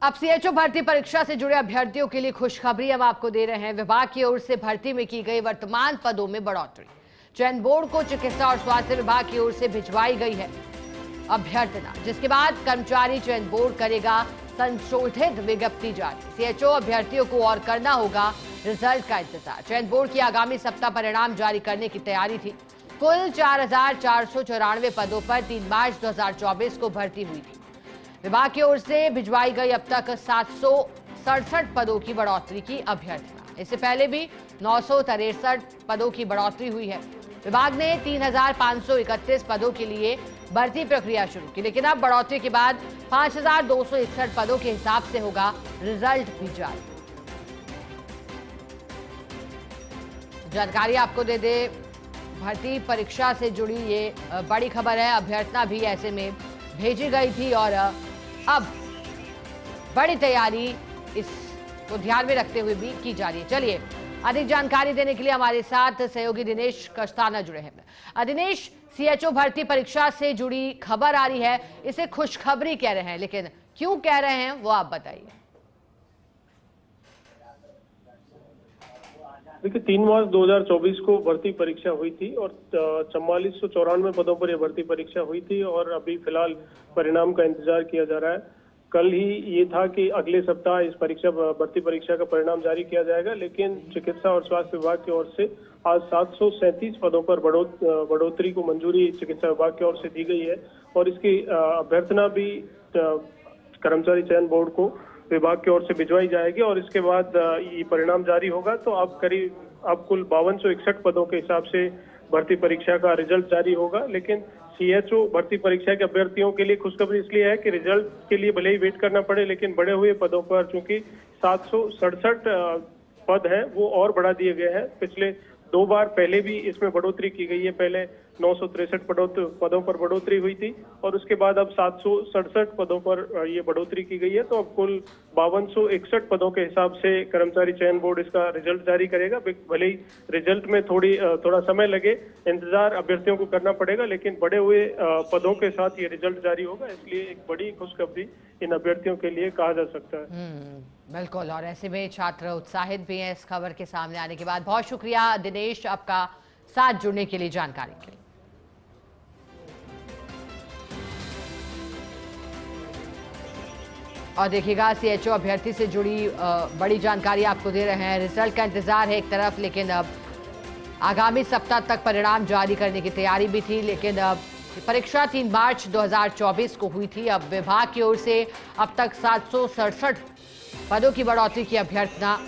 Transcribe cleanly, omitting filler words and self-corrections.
अब सीएचओ भर्ती परीक्षा से जुड़े अभ्यर्थियों के लिए खुशखबरी हम आपको दे रहे हैं। विभाग की ओर से भर्ती में की गई वर्तमान पदों में बढ़ोतरी। चयन बोर्ड को चिकित्सा और स्वास्थ्य विभाग की ओर से भिजवाई गई है अभ्यर्थना, जिसके बाद कर्मचारी चयन बोर्ड करेगा संशोधित विज्ञप्ति जारी। सीएचओ अभ्यर्थियों को और करना होगा रिजल्ट का इंतजार। चयन बोर्ड की आगामी सप्ताह परिणाम जारी करने की तैयारी थी। कुल 4,494 पदों पर 3 मार्च 2024 को भर्ती हुई थी। विभाग की ओर से भिजवाई गई अब तक 767 पदों की बढ़ोतरी की अभ्यर्थना। इससे पहले भी 963 पदों की बढ़ोतरी हुई है। विभाग ने 3,531 पदों के लिए भर्ती प्रक्रिया शुरू की, लेकिन अब बढ़ोतरी के बाद 5,261 पदों के हिसाब से होगा रिजल्ट भी जारी। जानकारी आपको दे दे, भर्ती परीक्षा से जुड़ी ये बड़ी खबर है। अभ्यर्थना भी ऐसे में भेजी गई थी और अब बड़ी तैयारी इसको ध्यान में रखते हुए भी की जा रही है। चलिए, अधिक जानकारी देने के लिए हमारे साथ सहयोगी दिनेश कस्ताना जुड़े हैं। दिनेश, सीएचओ भर्ती परीक्षा से जुड़ी खबर आ रही है, इसे खुशखबरी कह रहे हैं, लेकिन क्यों कह रहे हैं वो आप बताइए। देखिए, 3 मार्च 2024 को भर्ती परीक्षा हुई थी और 4494 पदों पर यह भर्ती परीक्षा हुई थी और अभी फिलहाल परिणाम का इंतजार किया जा रहा है। कल ही ये था कि अगले सप्ताह इस भर्ती परीक्षा का परिणाम जारी किया जाएगा, लेकिन चिकित्सा और स्वास्थ्य विभाग की ओर से आज 737 पदों पर बढ़ोतरी को मंजूरी चिकित्सा विभाग की ओर से दी गई है और इसकी अभ्यर्थना भी कर्मचारी चयन बोर्ड को विभाग की ओर से भिजवाई जाएगी और इसके बाद ये परिणाम जारी होगा। तो अब कुल 5261 पदों के हिसाब से भर्ती परीक्षा का रिजल्ट जारी होगा। लेकिन सीएचओ भर्ती परीक्षा के अभ्यर्थियों के लिए खुशखबरी इसलिए है कि रिजल्ट के लिए भले ही वेट करना पड़े, लेकिन बढ़े हुए पदों पर चूंकि 767 पद हैं वो और बढ़ा दिए गए हैं। पिछले 2 बार पहले भी इसमें बढ़ोतरी की गई है। पहले 963 पदों पर बढ़ोतरी हुई थी और उसके बाद अब 767 पदों पर ये बढ़ोतरी की गई है। तो अब कुल 5261 पदों के हिसाब से कर्मचारी चयन बोर्ड इसका रिजल्ट जारी करेगा। भले ही रिजल्ट में थोड़ा समय लगे, इंतजार अभ्यर्थियों को करना पड़ेगा, लेकिन बढ़े हुए पदों के साथ ये रिजल्ट जारी होगा। इसलिए एक बड़ी खुशखबरी इन अभ्यर्थियों के लिए कहा जा सकता है। बिल्कुल, और ऐसे में छात्र उत्साहित भी हैं इस खबर के सामने आने के बाद। बहुत शुक्रिया दिनेश, आपका साथ जुड़ने के लिए, जानकारी के लिए। और देखिएगा, सीएचओ अभ्यर्थी से जुड़ी बड़ी जानकारी आपको दे रहे हैं। रिजल्ट का इंतजार है एक तरफ, लेकिन अब आगामी सप्ताह तक परिणाम जारी करने की तैयारी भी थी। लेकिन अब परीक्षा 3 मार्च 2024 को हुई थी। अब विभाग की ओर से अब तक 767 पदों की बढ़ोतरी की अभ्यर्थना